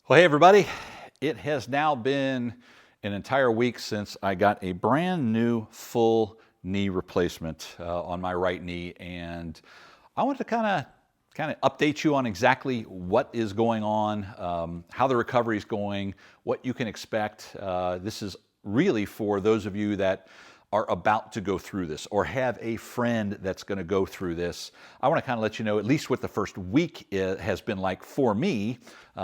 Well, hey everybody. It has now been an entire week since I got a brand new full knee replacement on my right knee, and I want to kind of update you on exactly what is going on, how the recovery is going, what you can expect. This is really for those of you that are about to go through this or have a friend that's going to go through this. I want to kind of let you know at least what the first week has been like for me,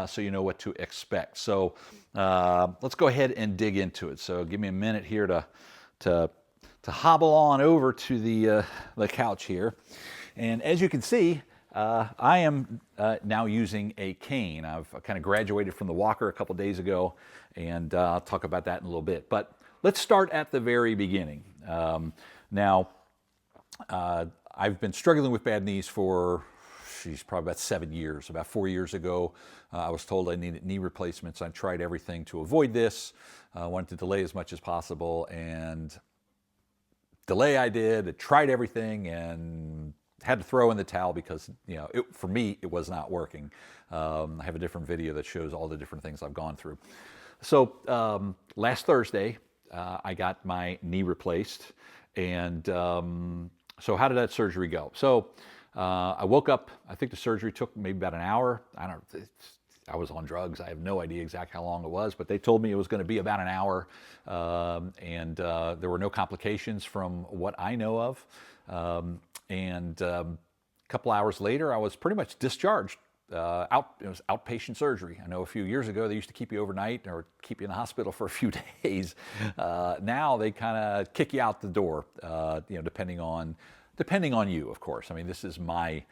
so you know what to expect. So let's go ahead and dig into it. So give me a minute here to hobble on over to the couch here. And as you can see, I am now using a cane. I've kind of graduated from the walker a couple days ago, and I'll talk about that in a little bit. But let's start at the very beginning. I've been struggling with bad knees for, probably about 7 years. About 4 years ago, I was told I needed knee replacements. I tried everything to avoid this. I wanted to delay as much as possible, and delay I did. I tried everything and had to throw in the towel because, for me, it was not working. I have a different video that shows all the different things I've gone through. So last Thursday, I got my knee replaced. And so how did that surgery go? So I woke up, I think the surgery took maybe about an hour. I was on drugs. I have no idea exactly how long it was, but they told me it was going to be about an hour. And there were no complications from what I know of. And a couple hours later, I was pretty much discharged. It was outpatient surgery. I know a few years ago they used to keep you overnight or keep you in the hospital for a few days. Now they kind of kick you out the door, depending on you, of course. I mean, this is my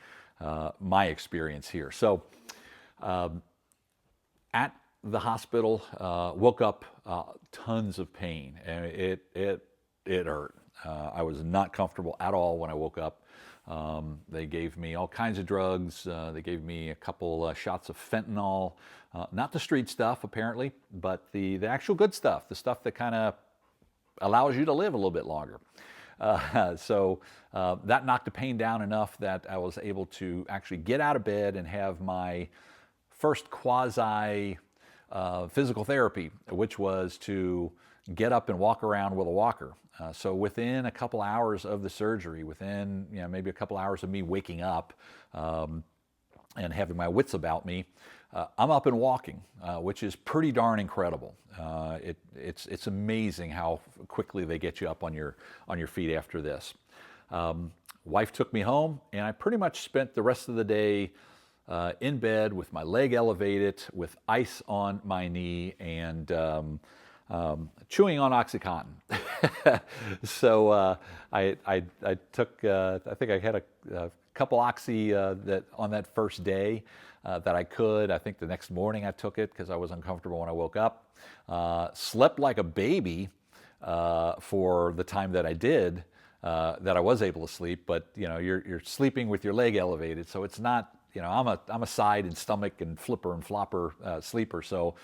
experience here. So at the hospital, woke up tons of pain, and it hurt. I was not comfortable at all when I woke up. They gave me all kinds of drugs. They gave me a couple shots of fentanyl, not the street stuff apparently, but the actual good stuff, the stuff that kind of allows you to live a little bit longer. So that knocked the pain down enough that I was able to actually get out of bed and have my first quasi physical therapy, which was to get up and walk around with a walker. So within a couple hours of the surgery, within maybe a couple hours of me waking up and having my wits about me, I'm up and walking, which is pretty darn incredible. It's amazing how quickly they get you up on your feet after this. Wife took me home, and I pretty much spent the rest of the day in bed with my leg elevated, with ice on my knee, and chewing on OxyContin. So I took, I think I had a couple Oxy that on that first day that I could. I think the next morning I took it because I was uncomfortable when I woke up. Slept like a baby for the time that I did, that I was able to sleep. But you're sleeping with your leg elevated, so it's not. I'm a side and stomach and flipper and flopper sleeper. So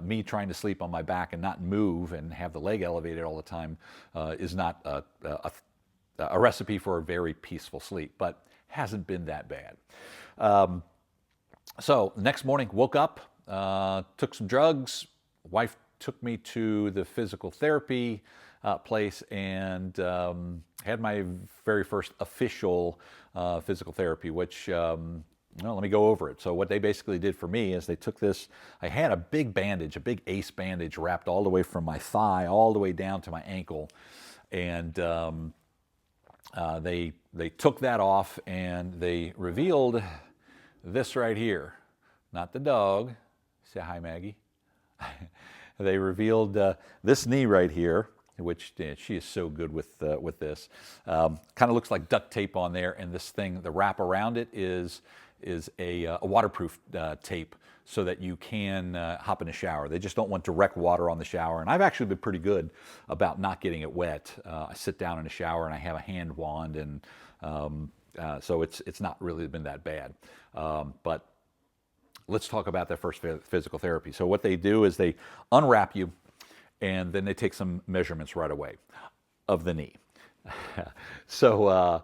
me trying to sleep on my back and not move and have the leg elevated all the time is not a recipe for a very peaceful sleep, but hasn't been that bad. So next morning, woke up, took some drugs. Wife took me to the physical therapy place and had my very first official physical therapy, which let me go over it. So what they basically did for me is they took this, I had a big bandage, a big ACE bandage wrapped all the way from my thigh all the way down to my ankle. And they took that off and they revealed this right here. Not the dog. Say hi, Maggie. They revealed this knee right here, which she is so good with this. Kind of looks like duct tape on there, and this thing, the wrap around it is a waterproof tape so that you can hop in a shower. They just don't want direct water on the shower. And I've actually been pretty good about not getting it wet. I sit down in a shower and I have a hand wand, and so it's not really been that bad. But let's talk about that first physical therapy. So what they do is they unwrap you, and then they take some measurements right away of the knee. So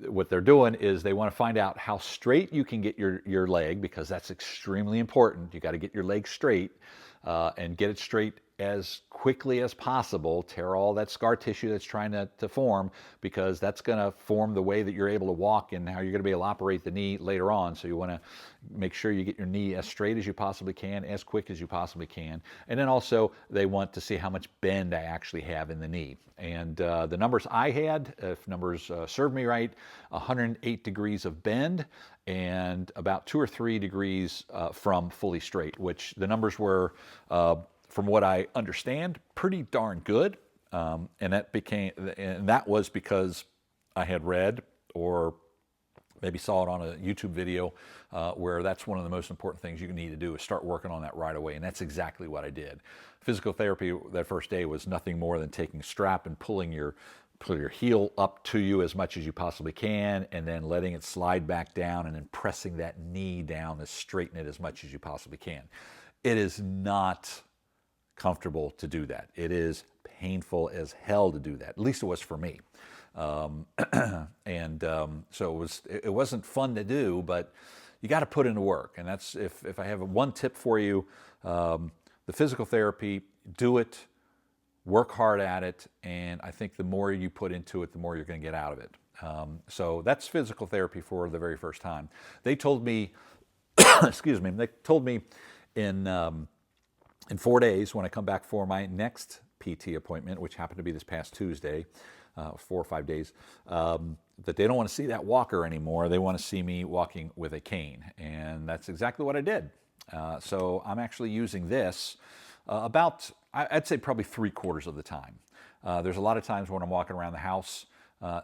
what they're doing is they want to find out how straight you can get your leg, because that's extremely important. You got to get your leg straight and get it straight as quickly as possible. Tear all that scar tissue that's trying to form, because that's going to form the way that you're able to walk and how you're going to be able to operate the knee later on. So you want to make sure you get your knee as straight as you possibly can, as quick as you possibly can. And then also they want to see how much bend I actually have in the knee. And the numbers I had, if numbers serve me right, 108 degrees of bend and about 2 or 3 degrees from fully straight, which the numbers were, from what I understand, pretty darn good. And that was because I had read or maybe saw it on a YouTube video where that's one of the most important things you need to do, is start working on that right away. And that's exactly what I did. Physical therapy that first day was nothing more than taking a strap and pulling your heel up to you as much as you possibly can, and then letting it slide back down, and then pressing that knee down to straighten it as much as you possibly can. It is not comfortable to do that. It is painful as hell to do that. At least it was for me. So it wasn't fun to do, but you got to put in the work. And that's, if I have one tip for you, the physical therapy, do it, work hard at it, and I think the more you put into it, the more you're going to get out of it. So that's physical therapy for the very first time. They told me, excuse me, they told me in 4 days, when I come back for my next PT appointment, which happened to be this past Tuesday, 4 or 5 days, that they don't want to see that walker anymore. They want to see me walking with a cane. And that's exactly what I did. So I'm actually using this about, I'd say probably 3/4 of the time. There's a lot of times when I'm walking around the house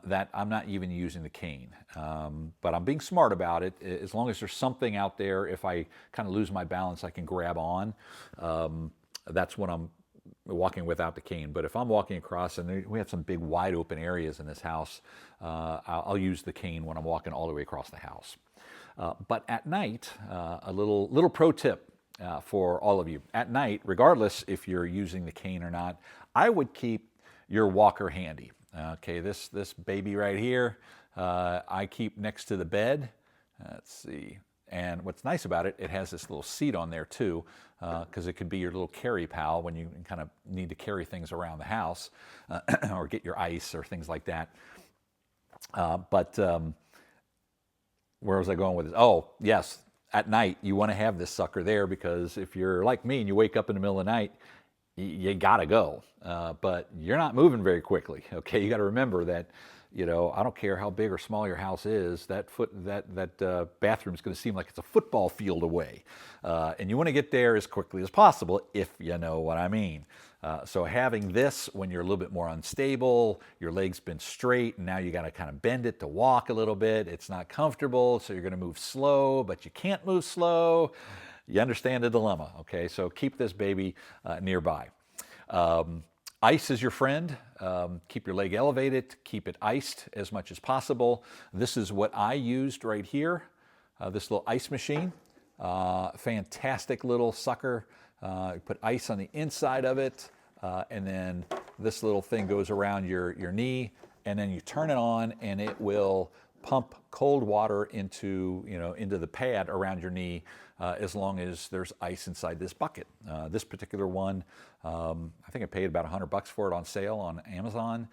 that I'm not even using the cane. But I'm being smart about it. As long as there's something out there, if I kind of lose my balance, I can grab on. That's when I'm walking without the cane. But if I'm walking across, and we have some big wide open areas in this house, I'll use the cane when I'm walking all the way across the house. But at night, a little pro tip for all of you. At night, regardless if you're using the cane or not, I would keep your walker handy. Okay, this baby right here, I keep next to the bed. Let's see. And what's nice about it, it has this little seat on there too, because it could be your little carry pal when you kind of need to carry things around the house or get your ice or things like that. Where was I going with this? Oh, yes, at night you want to have this sucker there, because if you're like me and you wake up in the middle of the night, you gotta go, but you're not moving very quickly. Okay, you got to remember that. I don't care how big or small your house is, that bathroom is going to seem like it's a football field away, and you want to get there as quickly as possible, if you know what I mean. So having this when you're a little bit more unstable, your leg's been straight, and now you got to kind of bend it to walk a little bit. It's not comfortable, so you're going to move slow, but you can't move slow. You understand the dilemma, okay? So keep this baby nearby. Ice is your friend. Keep your leg elevated. Keep it iced as much as possible. This is what I used right here, this little ice machine. Fantastic little sucker. You put ice on the inside of it, and then this little thing goes around your knee, and then you turn it on, and it will pump cold water into the pad around your knee, as long as there's ice inside this bucket. This particular one, I think I paid about $100 for it on sale on Amazon.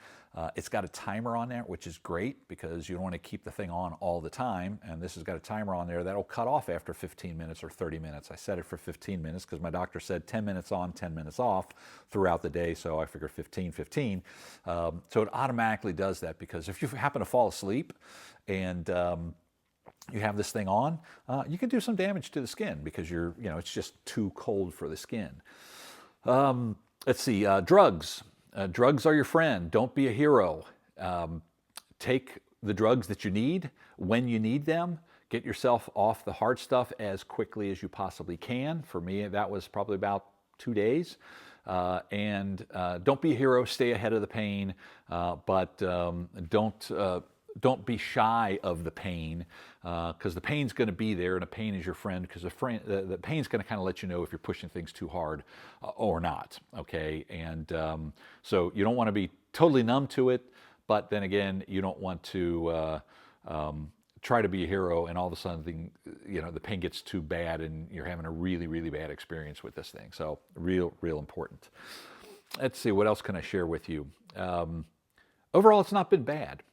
It's got a timer on there, which is great because you don't want to keep the thing on all the time. And this has got a timer on there that'll cut off after 15 minutes or 30 minutes. I set it for 15 minutes because my doctor said 10 minutes on, 10 minutes off throughout the day. So I figured 15. So it automatically does that, because if you happen to fall asleep and you have this thing on, you can do some damage to the skin because it's just too cold for the skin. Let's see, drugs. Drugs are your friend. Don't be a hero. Take the drugs that you need when you need them. Get yourself off the hard stuff as quickly as you possibly can. For me, that was probably about 2 days. And don't be a hero. Stay ahead of the pain, but don't be shy of the pain, because the pain's going to be there, and the pain is your friend, because the pain's going to kind of let you know if you're pushing things too hard or not. Okay, and so you don't want to be totally numb to it, but then again, you don't want to try to be a hero and all of a sudden the pain gets too bad and you're having a really, really bad experience with this thing. So real important. Let's see, what else can I share with you? Overall, it's not been bad.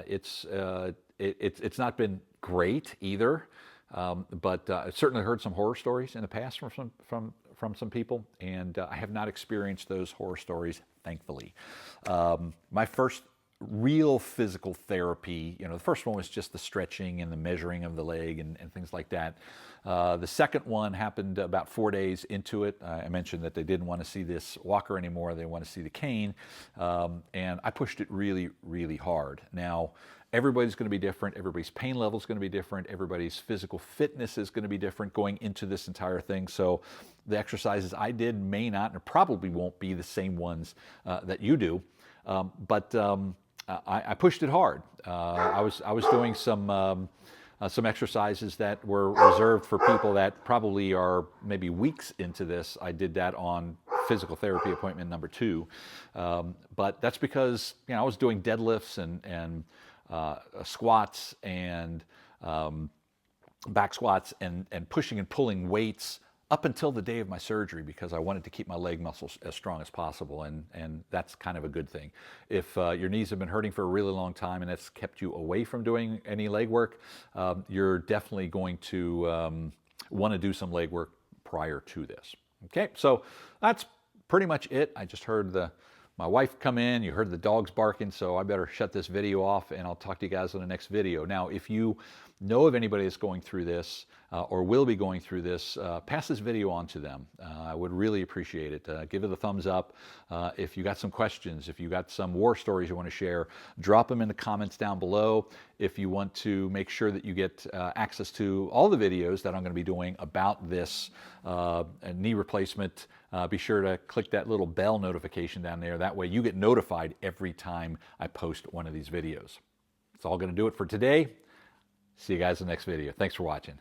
It's not been great either, but I've certainly heard some horror stories in the past from some people, and I have not experienced those horror stories, thankfully. My first real physical therapy, the first one was just the stretching and the measuring of the leg and things like that. The second one happened about 4 days into it. I mentioned that they didn't want to see this walker anymore. They want to see the cane. And I pushed it really, really hard. Now, everybody's going to be different. Everybody's pain level is going to be different. Everybody's physical fitness is going to be different going into this entire thing. So the exercises I did may not, and probably won't be the same ones that you do. But I pushed it hard. I was doing some exercises that were reserved for people that probably are maybe weeks into this. I did that on physical therapy appointment number 2, but that's because I was doing deadlifts and squats and back squats and pushing and pulling weights up until the day of my surgery because I wanted to keep my leg muscles as strong as possible, and that's kind of a good thing. If your knees have been hurting for a really long time and that's kept you away from doing any leg work, you're definitely going to want to do some leg work prior to this. Okay, so that's pretty much it. I just heard my wife come in, you heard the dogs barking, so I better shut this video off and I'll talk to you guys in the next video. Now, if you know of anybody that's going through this or will be going through this, pass this video on to them. I would really appreciate it. Give it a thumbs up. If you got some questions, if you got some war stories you want to share, drop them in the comments down below. If you want to make sure that you get access to all the videos that I'm going to be doing about this knee replacement, be sure to click that little bell notification down there. That way you get notified every time I post one of these videos. That's all going to do it for today. See you guys in the next video. Thanks for watching.